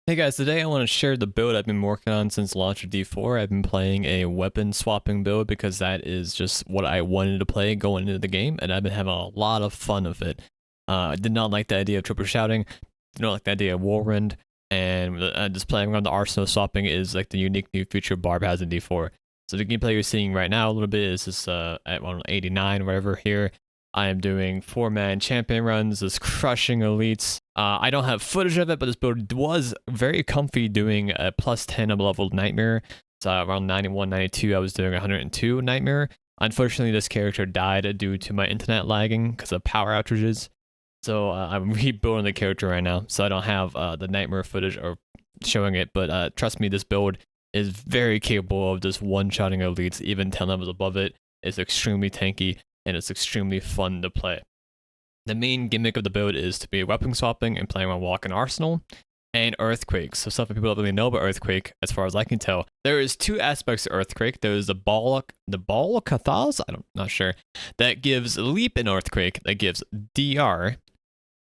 Hey guys, today I want to share the build I've been working on since launch of D4. I've been playing a weapon swapping build because that is just what I wanted to play going into the game, and I've been having a lot of fun with it. I did not like the idea of triple shouting, did not like the idea of whirlwind, and just playing around the arsenal swapping is like the unique new feature Barb has in D4. So the gameplay you're seeing right now a little bit is just at 89 or whatever here. I am doing 4-man champion runs, just crushing elites. I don't have footage of it, but this build was very comfy doing a plus 10 of level nightmare. So around 91, 92, I was doing 102 nightmare. Unfortunately, this character died due to my internet lagging because of power outages. So I'm rebuilding the character right now, so I don't have the nightmare footage or showing it. But trust me, this build is very capable of just one-shotting elites, even 10 levels above it. It's extremely tanky, and it's extremely fun to play. The main gimmick of the build is to be weapon swapping and playing on walk and arsenal, and earthquake. So stuff that people don't really know about earthquake, as far as I can tell. There is two aspects to earthquake. There's the ball cathals, I'm not sure, that gives leap in earthquake, that gives DR,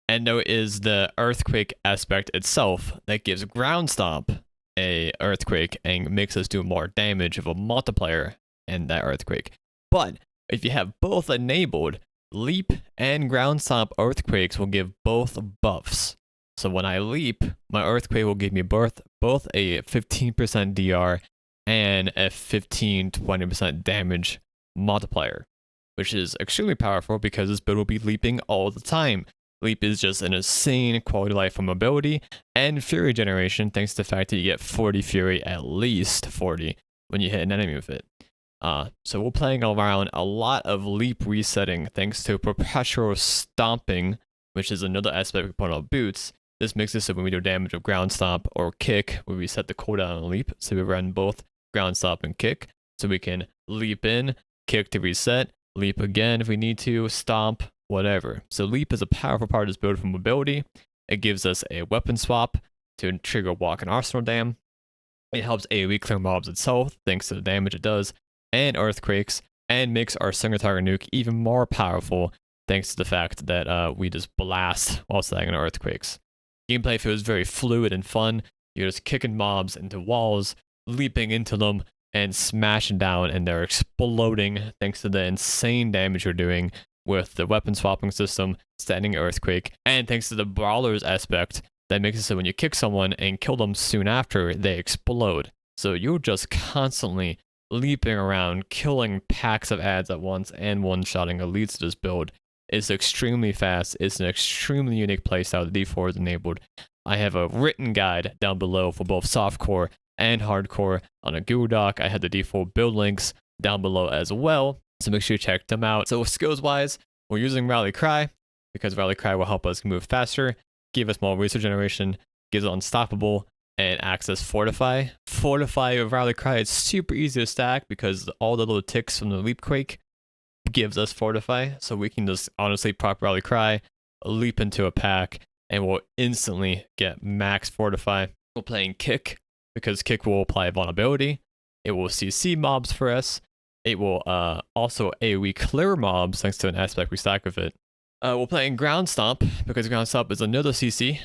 and there is the earthquake aspect itself that gives ground stomp a earthquake and makes us do more damage of a multiplier in that earthquake. But if you have both enabled, leap and ground stomp earthquakes will give both buffs. So when I leap, my earthquake will give me both a 15% DR and a 15-20% damage multiplier, which is extremely powerful because this build will be leaping all the time. Leap is just an insane quality of life from mobility and fury generation, thanks to the fact that you get 40 fury, at least 40, when you hit an enemy with it. So we're playing around a lot of leap resetting thanks to perpetual stomping, which is another aspect we put on boots. This makes it so when we do damage with ground stomp or kick, we reset the cooldown on leap. So we run both ground stomp and kick. So we can leap in, kick to reset, leap again if we need to, stomp, whatever. So leap is a powerful part of this build for mobility. It gives us a weapon swap to trigger walk and arsenal dam. It helps AoE clear mobs itself, thanks to the damage it does, and earthquakes, and makes our single target nuke even more powerful thanks to the fact that we just blast while stacking earthquakes. Gameplay feels very fluid and fun. You're just kicking mobs into walls, leaping into them, and smashing down, and they're exploding thanks to the insane damage you're doing with the weapon swapping system, standing earthquake, and thanks to the brawlers aspect that makes it so when you kick someone and kill them soon after, they explode. So you're just constantly leaping around, killing packs of ads at once, and one-shotting elites to this build. It's extremely fast. It's an extremely unique playstyle. The D4 is enabled. I have a written guide down below for both softcore and hardcore on a Google Doc. I have the D4 build links down below as well, so make sure you check them out. So skills-wise, we're using Rally Cry because Rally Cry will help us move faster, give us more resource generation, gives us unstoppable, and access Fortify. Fortify with Rally Cry is super easy to stack because all the little ticks from the Leap Quake gives us Fortify, so we can just honestly pop Rally Cry, leap into a pack, and we'll instantly get max Fortify. We're playing Kick because Kick will apply vulnerability. It will CC mobs for us. It will also AoE clear mobs thanks to an aspect we stack with it. We're playing Ground Stomp because Ground Stomp is another CC,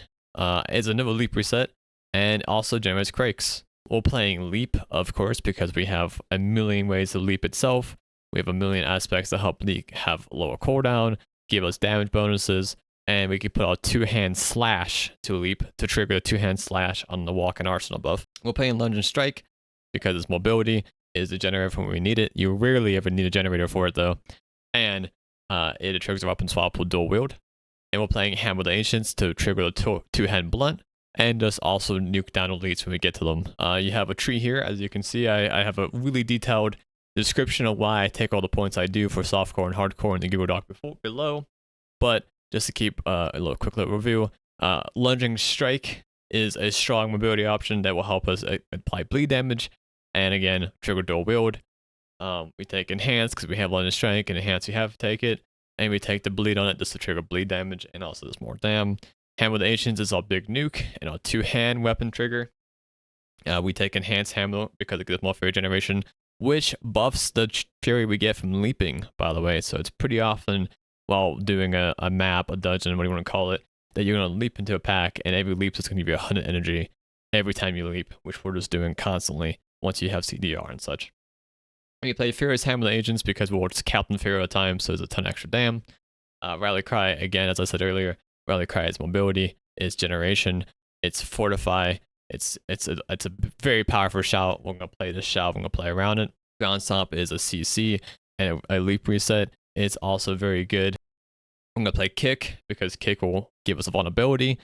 is another leap reset, and also generates quakes. We're playing Leap, of course, because we have a million ways to leap itself. We have a million aspects to help leap have lower cooldown, give us damage bonuses, and we can put a two-hand slash to leap to trigger a two-hand slash on the walk and arsenal buff. We're playing Lunge and Strike because its mobility is the generator for when we need it. You rarely ever need a generator for it though. And it triggers a weapon swap with dual wield. And we're playing Hammer the Ancients to trigger the two-hand blunt, and just also nuke down elites when we get to them. You have a tree here, as you can see. I have a really detailed description of why I take all the points I do for softcore and hardcore in the Google Doc below. But just to keep a quick little review, Lunging Strike is a strong mobility option that will help us apply bleed damage, and again, trigger dual wield. We take Enhance because we have Lunging Strike, and Enhance we have to take it, and we take the bleed on it just to trigger bleed damage, and also there's more dam. Hammer the Ancients is our big nuke and our two-hand weapon trigger. We take Enhanced Hammer because it gives more fury generation, which buffs the fury we get from leaping, by the way. So it's pretty often while doing a map, a dungeon, what do you want to call it, that you're going to leap into a pack, and every leap is going to give you 100 energy. every time you leap, which we're just doing constantly once you have CDR and such. We play Furious Hammer the Agents because we'll just Captain Fury at a time, so there's a ton of extra dam. Rally Cry, again, as I said earlier, Rally Cry is mobility, it's generation, it's fortify, it's a very powerful shout. We're gonna play this shout, we're gonna play around it. Ground Stomp is a CC and a leap reset. It's also very good. I'm gonna play Kick because Kick will give us a vulnerability.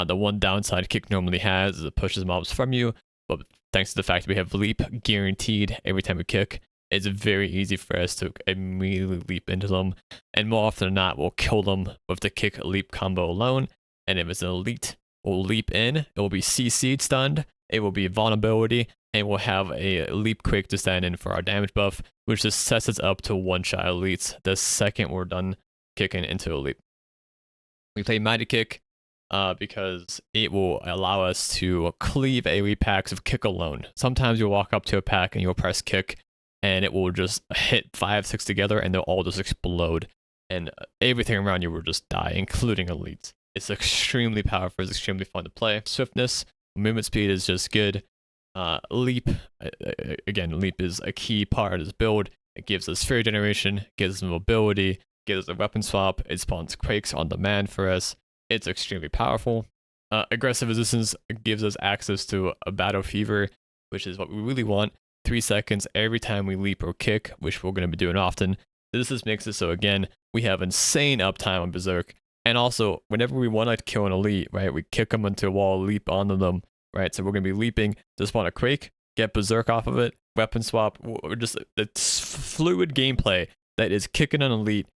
The one downside Kick normally has is it pushes mobs from you, but thanks to the fact that we have leap guaranteed every time we kick, it's very easy for us to immediately leap into them, and more often than not, we'll kill them with the kick leap combo alone. And if it's an elite, we'll leap in, it will be CC'd stunned, it will be vulnerability, and we'll have a leap quick to stand in for our damage buff, which just sets us up to one-shot elites the second we're done kicking into a leap. We play Mighty Kick because it will allow us to cleave AoE packs of kick alone. Sometimes you'll walk up to a pack and you'll press kick, and it will just hit 5, 6 together, and they'll all just explode, and everything around you will just die, including elites. It's extremely powerful, it's extremely fun to play. Swiftness, movement speed is just good. Leap, again, leap is a key part of this build. It gives us Fury generation, gives us mobility, gives us a weapon swap, it spawns quakes on demand for us. It's extremely powerful. Aggressive resistance gives us access to a battle fever, which is what we really want. 3 seconds every time we leap or kick, which we're going to be doing often. This just makes it so, again, we have insane uptime on Berserk. And also, whenever we want to kill an elite, right, we kick them into a wall, leap onto them, right? So we're going to be leaping, just want to quake, get Berserk off of it, weapon swap, or just the fluid gameplay that is kicking an elite,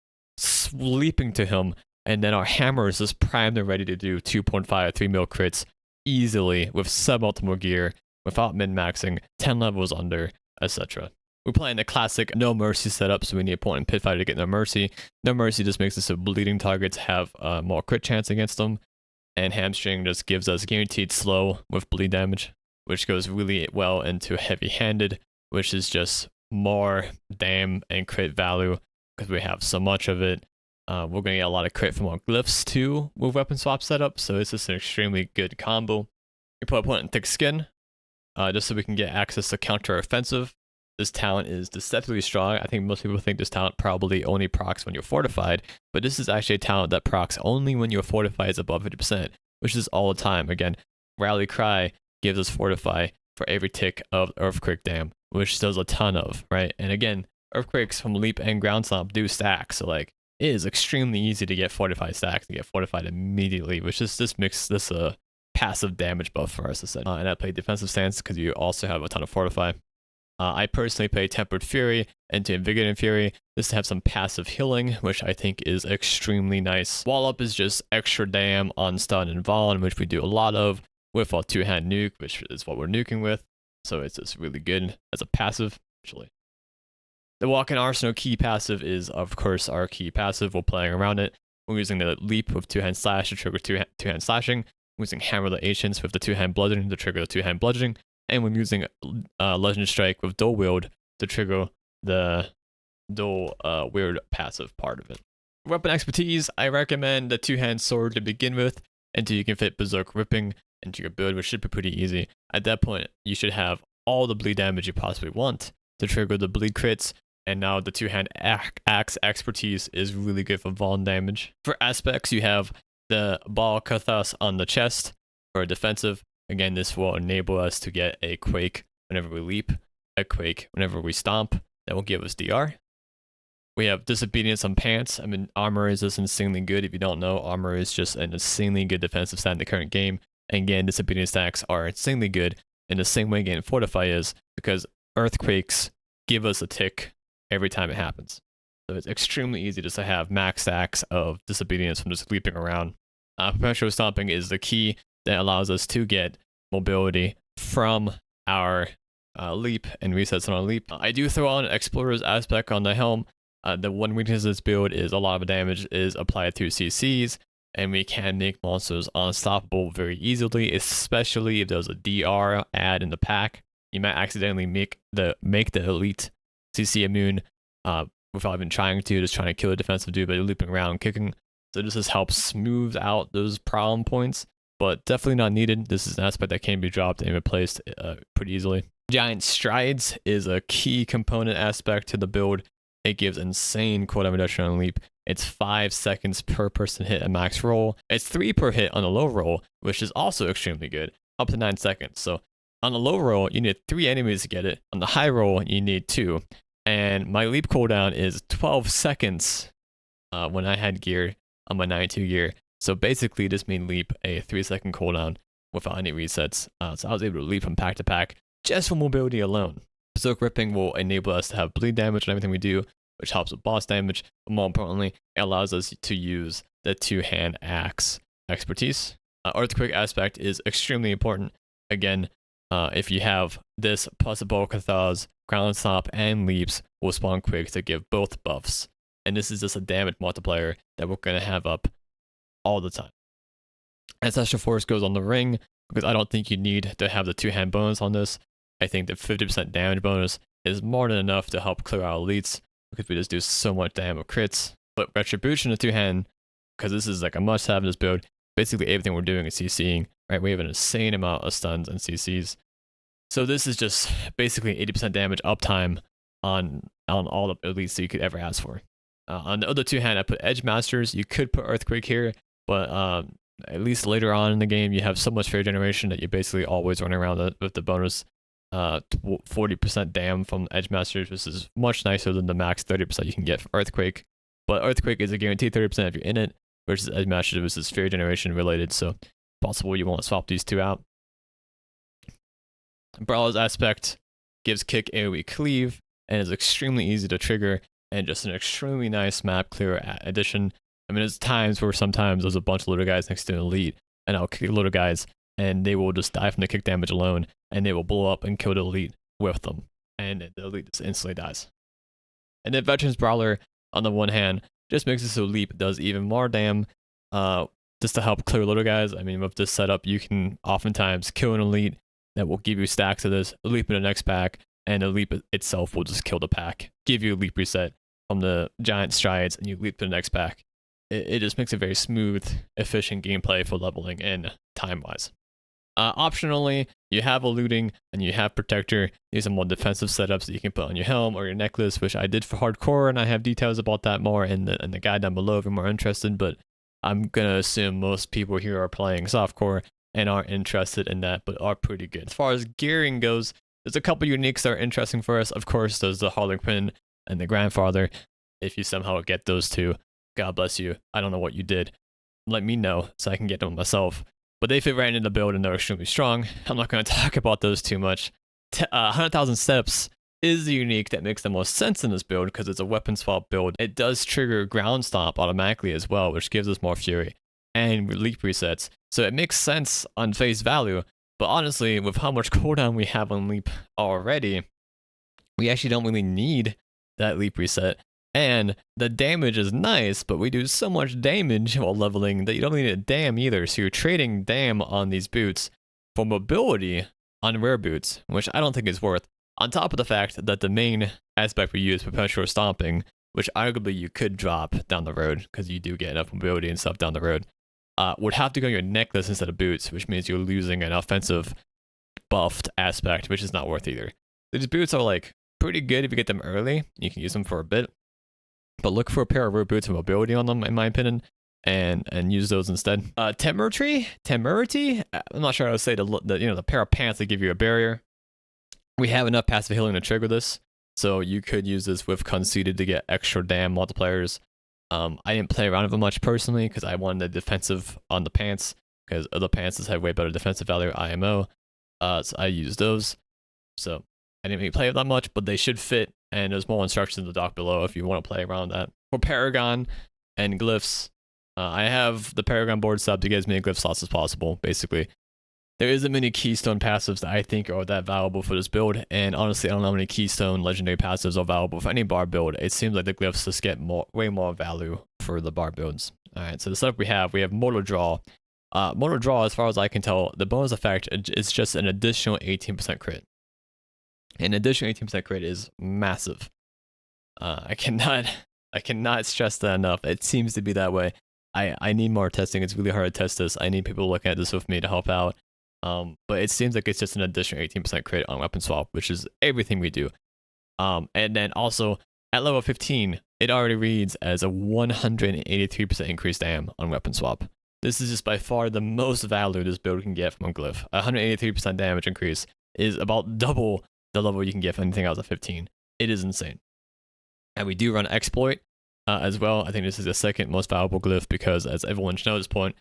leaping to him, and then our hammer is just primed and ready to do 2.5 or 3 mil crits easily with suboptimal gear, without min-maxing, 10 levels under, etc. We're playing the classic No Mercy setup, so we need opponent pit fighter to get No Mercy. No Mercy just makes it so bleeding targets have more crit chance against them, and Hamstring just gives us guaranteed slow with bleed damage, which goes really well into heavy-handed, which is just more dam and crit value because we have so much of it. We're going to get a lot of crit from our glyphs too with weapon swap setup, so it's just an extremely good combo. We put opponent in thick skin, just so we can get access to counter offensive. This talent is deceptively strong. I think most people think this talent probably only procs when you're fortified, but this is actually a talent that procs only when your fortify is above 50%, which is all the time. Again, Rally Cry gives us fortify for every tick of Earthquake Dam, which does a ton of, right? And again, Earthquakes from Leap and Ground Stomp do stack, so like, it is extremely easy to get fortified stacks, to get fortified immediately, which is this makes this a passive damage buff for us, essentially. And I play defensive stance because you also have a ton of fortify. I personally play Tempered Fury into Invigorating Fury just to have some passive healing, which I think is extremely nice. Wall Up is just extra dam on stun and Vaughn, which we do a lot of with our 2-hand nuke, which is what we're nuking with. So it's just really good as a passive, actually. The Walk-in Arsenal key passive is, of course, our key passive. We're playing around it. We're using the Leap with 2-hand slash to trigger two-hand slashing. We're using Hammer the Ancients with the 2-hand bludgeoning to trigger the 2-hand bludgeoning. And we're using Legend Strike with Dual Wield to trigger the dual weird passive part of it. Weapon expertise, I recommend the 2-hand sword to begin with until you can fit Berserk Ripping into your build, which should be pretty easy. At that point, you should have all the bleed damage you possibly want to trigger the bleed crits. And now the 2-hand axe expertise is really good for Vaughn damage. For aspects, you have the Ball Kathas on the chest for defensive. Again, this will enable us to get a quake whenever we leap, a quake whenever we stomp. That will give us DR. We have Disobedience on pants. I mean, armor is just insanely good. If you don't know, armor is just an insanely good defensive stat in the current game. And again, Disobedience stacks are insanely good in the same way again Fortify is, because earthquakes give us a tick every time it happens. So it's extremely easy just to have max stacks of Disobedience from just leaping around. Perpetual Stomping is the key that allows us to get mobility from our leap and resets on our leap. I do throw on Explorer's aspect on the helm. The one weakness of this build is a lot of damage is applied through CCs, and we can make monsters unstoppable very easily, especially if there's a DR add in the pack. You might accidentally make the elite CC immune without even trying to, just trying to kill a defensive dude by looping around and kicking. So this just helps smooth out those problem points. but definitely not needed. This is an aspect that can be dropped and replaced pretty easily. Giant strides is a key component aspect to the build. It gives insane cooldown reduction on leap. It's 5 seconds per person hit at max roll. It's 3 per hit on a low roll, which is also extremely good, up to 9 seconds. So on the low roll, you need 3 enemies to get it. On the high roll, you need 2. And my leap cooldown is 12 seconds when I had gear on my 92 gear. So basically, this made leap a 3-second cooldown without any resets. So I was able to leap from pack to pack just for mobility alone. Silk Ripping will enable us to have bleed damage on everything we do, which helps with boss damage. But more importantly, it allows us to use the 2-hand axe expertise. Earthquake aspect is extremely important. Again, if you have this plus a bulk of thaws, ground stomp, and leaps will spawn quick to give both buffs. And this is just a damage multiplier that we're going to have up all the time. Ancestral Force goes on the ring, because I don't think you need to have the 2-hand bonus on this. I think the 50% damage bonus is more than enough to help clear out elites, because we just do so much damage with crits. But Retribution to 2-hand, because this is like a must-have in this build, basically everything we're doing is CCing, right? We have an insane amount of stuns and CCs. So this is just basically 80% damage uptime on all the elites that you could ever ask for. On the other 2-hand, I put Edge Masters. You could put Earthquake here, but at least later on in the game, you have so much Fair Generation that you basically always run around with the bonus 40% dam from Edge Masters, which is much nicer than the max 30% you can get from Earthquake. But Earthquake is a guaranteed 30% if you're in it, versus Edge Masters, which is Fair Generation related, so possible you want to swap these two out. Brawler's aspect gives kick AoE cleave, and is extremely easy to trigger, and just an extremely nice map clear addition. I mean, there's times where sometimes there's a bunch of little guys next to an elite, and I'll kick little guys, and they will just die from the kick damage alone, and they will blow up and kill the elite with them, and the elite just instantly dies. And then Veteran's Brawler, on the one hand, just makes it so leap does even more damn, just to help clear little guys. I mean, with this setup, you can oftentimes kill an elite that will give you stacks of this, leap in the next pack, and the leap itself will just kill the pack, give you a leap reset from the giant strides, and you leap to the next pack. It just makes a very smooth, efficient gameplay for leveling and time-wise. Optionally, you have a looting and you have protector. These are more defensive setups that you can put on your helm or your necklace, which I did for hardcore, and I have details about that more in the guide down below if you're more interested. But I'm gonna assume most people here are playing softcore and aren't interested in that, but are pretty good. As far as gearing goes, there's a couple uniques that are interesting for us. Of course, there's the Harlequin and the Grandfather. If you somehow get those two, God bless you. I don't know what you did. Let me know so I can get them myself. But they fit right into the build and they're extremely strong. I'm not going to talk about those too much. 100,000 Steps is the unique that makes the most sense in this build because it's a weapon swap build. It does trigger Ground Stomp automatically as well, which gives us more fury and leap resets. So it makes sense on face value. But honestly, with how much cooldown we have on leap already, we actually don't really need that leap reset. And the damage is nice, but we do so much damage while leveling that you don't need a dam either. So you're trading dam on these boots for mobility on rare boots, which I don't think is worth. On top of the fact that the main aspect we use, perpetual stomping, which arguably you could drop down the road because you do get enough mobility and stuff down the road, would have to go on your necklace instead of boots, which means you're losing an offensive buffed aspect, which is not worth either. These boots are like pretty good if you get them early. You can use them for a bit. But look for a pair of rare boots with mobility on them, in my opinion, and use those instead. Temerity? I'm not sure how to say the pair of pants that give you a barrier. We have enough passive healing to trigger this, so you could use this with Conceited to get extra dam multipliers. I didn't play around with it much personally because I wanted the defensive on the pants because other pants have way better defensive value IMO. So I used those. So I didn't really play with that much, but they should fit. And there's more instructions in the doc below if you want to play around that. For Paragon and Glyphs, I have the Paragon board sub to get as many glyph slots as possible, basically. There isn't many Keystone passives that I think are that valuable for this build, and honestly, I don't know how many Keystone legendary passives are valuable for any barb build. It seems like the glyphs just get way more value for the barb builds. Alright, so the setup we have Mortal Draw. Mortal Draw, as far as I can tell, the bonus effect is just an additional 18% crit. An additional 18% crit is massive. I cannot stress that enough. It seems to be that way. I need more testing. It's really hard to test this. I need people looking at this with me to help out. But it seems like it's just an additional 18% crit on weapon swap, which is everything we do. And then also at level 15, it already reads as a 183% increased dam on weapon swap. This is just by far the most value this build can get from a glyph. 183% damage increase is about double the level you can get from anything else at 15. It is insane. And we do run exploit as well. I think this is the second most valuable glyph because, as everyone should know at this point,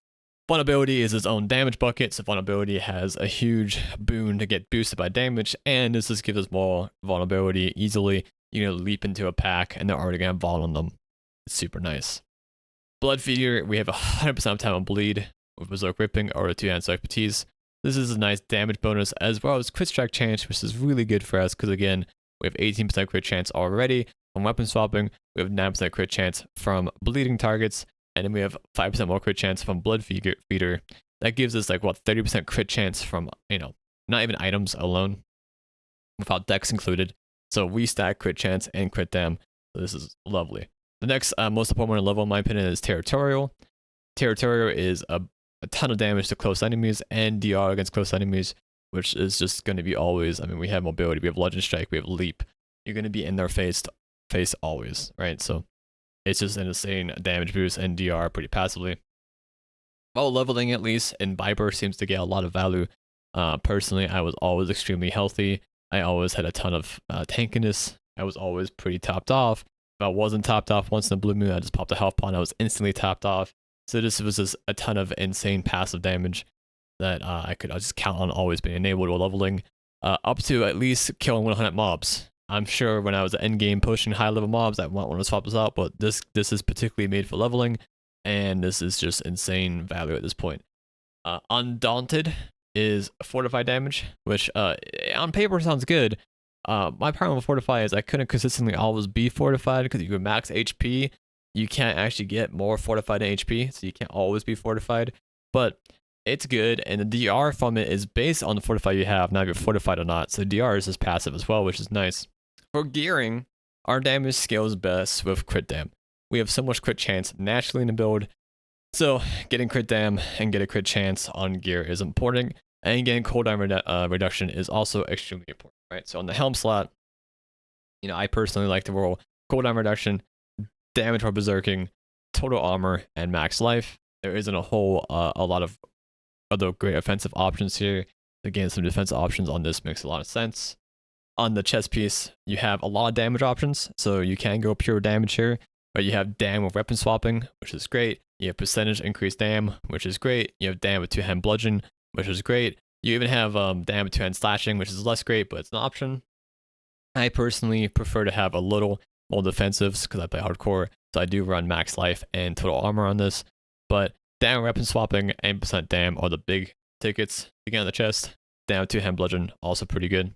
vulnerability is its own damage bucket. So vulnerability has a huge boon to get boosted by damage, and this just gives us more vulnerability easily. You know, leap into a pack and they're already gonna vault on them. It's super nice. Blood Feeder, we have 100% of time on bleed with Berserk Ripping or a 2-hand expertise. This is a nice damage bonus as well as crit strike chance, which is really good for us because again, we have 18% crit chance already from weapon swapping. We have 9% crit chance from bleeding targets, and then we have 5% more crit chance from Blood Feeder. That gives us like what 30% crit chance from, you know, not even items alone, without dex included. So we stack crit chance and crit dam. So this is lovely. The next most important level in my opinion is Territorial. Territorial is a ton of damage to close enemies and DR against close enemies, which is just going to be always. I mean, we have mobility, we have Legend Strike, we have Leap. You're going to be in their face always, right? So it's just an insane damage boost and DR pretty passively. While leveling at least, and Viper seems to get a lot of value. Personally, I was always extremely healthy. I always had a ton of tankiness. I was always pretty topped off. If I wasn't topped off once in a blue moon, I just popped a health pawn. I was instantly topped off. So this was just a ton of insane passive damage that I could just count on always being enabled while leveling, up to at least killing 100 mobs. I'm sure when I was at endgame pushing high level mobs, I won't want to swap this out, but this is particularly made for leveling, and this is just insane value at this point. Undaunted is fortified damage, which on paper sounds good. My problem with fortify is I couldn't consistently always be fortified because if you max HP, you can't actually get more fortified than HP, so you can't always be fortified. But it's good, and the DR from it is based on the fortify you have, not if you're fortified or not. So DR is just passive as well, which is nice. For gearing, our damage scales best with crit dam. We have so much crit chance naturally in the build, so getting crit dam and get a crit chance on gear is important, and getting cooldown reduction is also extremely important, right? So on the helm slot, you know, I personally like to roll cooldown reduction, damage for berserking, total armor, and max life. There isn't a lot of other great offensive options here. Again, some defensive options on this makes a lot of sense. On the chest piece, you have a lot of damage options, so you can go pure damage here, but you have dam with weapon swapping, which is great. You have percentage increased dam, which is great. You have dam with 2-hand bludgeon, which is great. You even have dam with 2-hand slashing, which is less great, but it's an option. I personally prefer to have a little more defensives because I play hardcore, so I do run max life and total armor on this. But dam weapon swapping and percent dam are the big tickets to get on the chest. Dam with 2-hand bludgeon, also pretty good.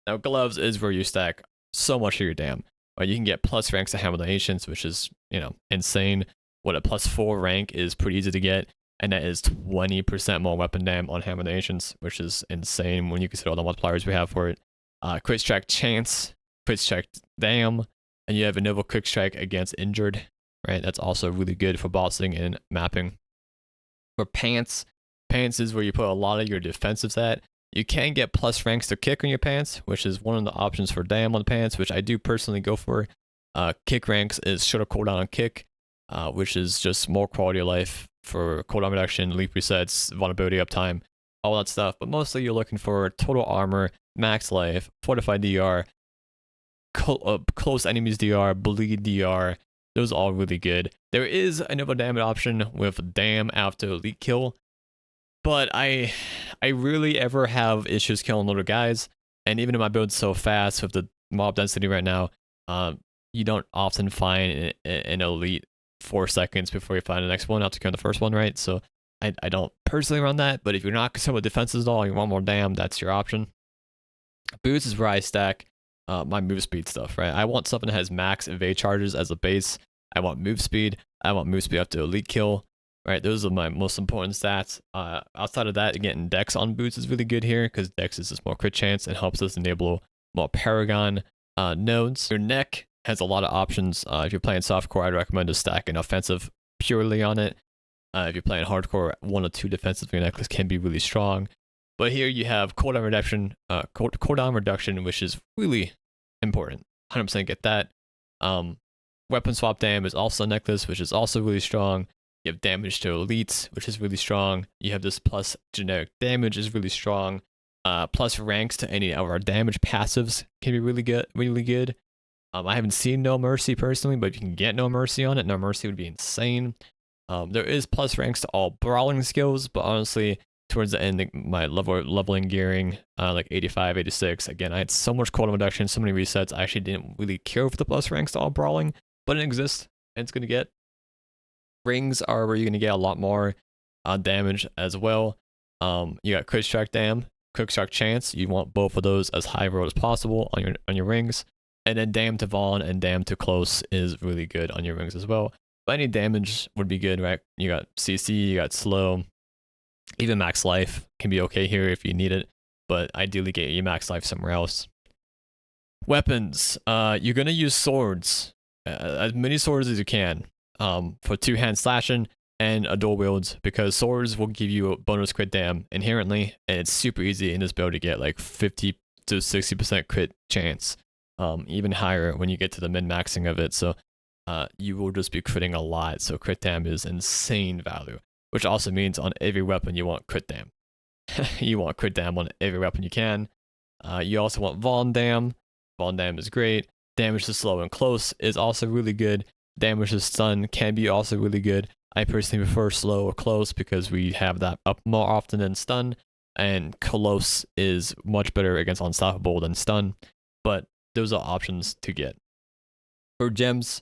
Now gloves is where you stack so much of your dam. Right? You can get plus ranks to Hammer the Ancients, which is, you know, insane. What a +4 rank is pretty easy to get, and that is 20% more weapon dam on Hammer the Ancients, which is insane when you consider all the multipliers we have for it. Crit strike chance, crit strike dam, and you have a noble quick strike against injured, right? That's also really good for bossing and mapping. For pants is where you put a lot of your defensives at. You can get plus ranks to kick on your pants, which is one of the options for dam on the pants, which I do personally go for. Kick ranks is shorter cooldown on kick, which is just more quality of life for cooldown reduction, leap resets, vulnerability uptime, all that stuff. But mostly you're looking for total armor, max life, fortified DR, close enemies DR, bleed DR. Those are all really good. There is another damage option with dam after elite kill, but I rarely ever have issues killing little guys, and even if my build's so fast with the mob density right now, you don't often find an elite 4 seconds before you find the next one after killing the first one, right? So I don't personally run that, but if you're not concerned with defenses at all, you want more dam, that's your option. Boots is where I stack my move speed stuff, right? I want something that has max evade charges as a base. I want move speed. I want move speed after elite kill. Right, those are my most important stats. Outside of that, getting Dex on boots is really good here because Dex is just more crit chance and helps us enable more Paragon nodes. Your neck has a lot of options. If you're playing softcore, I'd recommend to stack an offensive purely on it. If you're playing hardcore, 1 or 2 defensive in your necklace can be really strong. But here you have cooldown reduction, which is really important. 100% get that. Weapon swap dam is also a necklace, which is also really strong. You have damage to elites, which is really strong. You have this plus generic damage is really strong. Plus ranks to any of our damage passives can be really good. Really good. I haven't seen No Mercy personally, but if you can get No Mercy on it, No Mercy would be insane. There is plus ranks to all brawling skills, but honestly, towards the end, my leveling gearing, like 85, 86. Again, I had so much cooldown reduction, so many resets. I actually didn't really care for the plus ranks to all brawling, but it exists, and it's gonna get. Rings are where you're gonna get a lot more damage as well. You got quick strike dam, quick strike chance. You want both of those as high roll as possible on your rings, and then dam to Vaughn and dam to close is really good on your rings as well. But any damage would be good, right? You got CC, you got slow. Even max life can be okay here if you need it, but ideally get your max life somewhere else. Weapons. You're gonna use swords, as many swords as you can, for 2-hand slashing and a dual wields, because swords will give you a bonus crit dam inherently, and it's super easy in this build to get like 50 to 60% crit chance, even higher when you get to the min maxing of it. So you will just be critting a lot. So crit dam is insane value, which also means on every weapon you want crit dam. You want crit dam on every weapon you can. You also want Vaughn dam. Vaughn dam is great. Damage to slow and close is also really good. Damage to stun can be also really good. I personally prefer slow or close because we have that up more often than stun, and close is much better against unstoppable than stun, but those are options to get. For gems,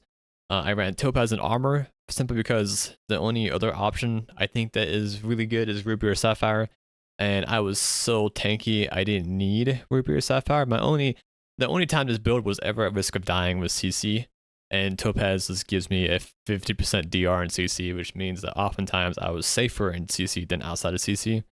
I ran Topaz and Armor simply because the only other option I think that is really good is Ruby or Sapphire, and I was so tanky I didn't need Ruby or Sapphire. The only time this build was ever at risk of dying was CC, and Topaz just gives me a 50% DR in CC, which means that oftentimes I was safer in CC than outside of CC.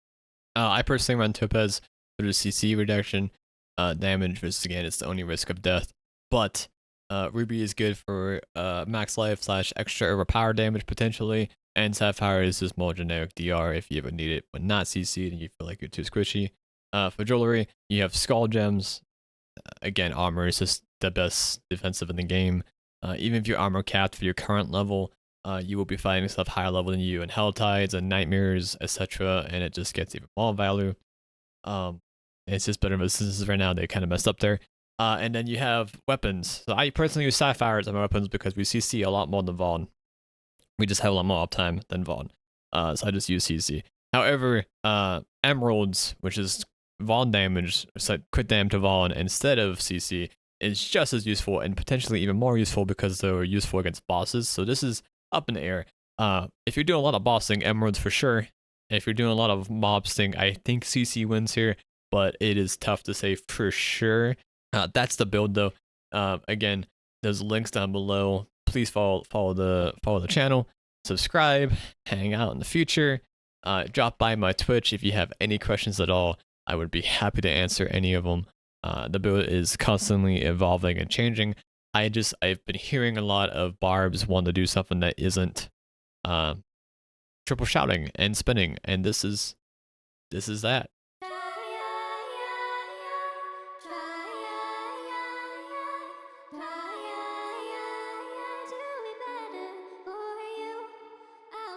I personally run Topaz for the CC reduction, damage, which again is the only risk of death, but Ruby is good for max life / extra overpower damage potentially, and Sapphire is just more generic DR if you ever need it, but not CC and you feel like you're too squishy. For jewelry, you have Skull Gems. Again, armor is just the best defensive in the game. Even if you're armor capped for your current level, you will be fighting stuff higher level than you in Hell Tides and Nightmares, etc., and it just gets even more value. It's just better businesses right now. They kind of messed up there. And then you have weapons. So I personally use Sapphires on my weapons because we CC a lot more than Vaughn. We just have a lot more uptime than Vaughn. So I just use CC. However, Emeralds, which is Vaughn damage, so crit dam to Vaughn instead of CC, is just as useful and potentially even more useful because they're useful against bosses. So this is up in the air. If you're doing a lot of bossing, Emeralds for sure. If you're doing a lot of mobsing, I think CC wins here, but it is tough to say for sure. That's the build though. Again, there's links down below. Please follow the channel, subscribe, hang out in the future. Drop by my Twitch if you have any questions at all. I would be happy to answer any of them. The build is constantly evolving and changing. I've been hearing a lot of barbs want to do something that isn't triple shouting and spinning, and this is that.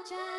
Try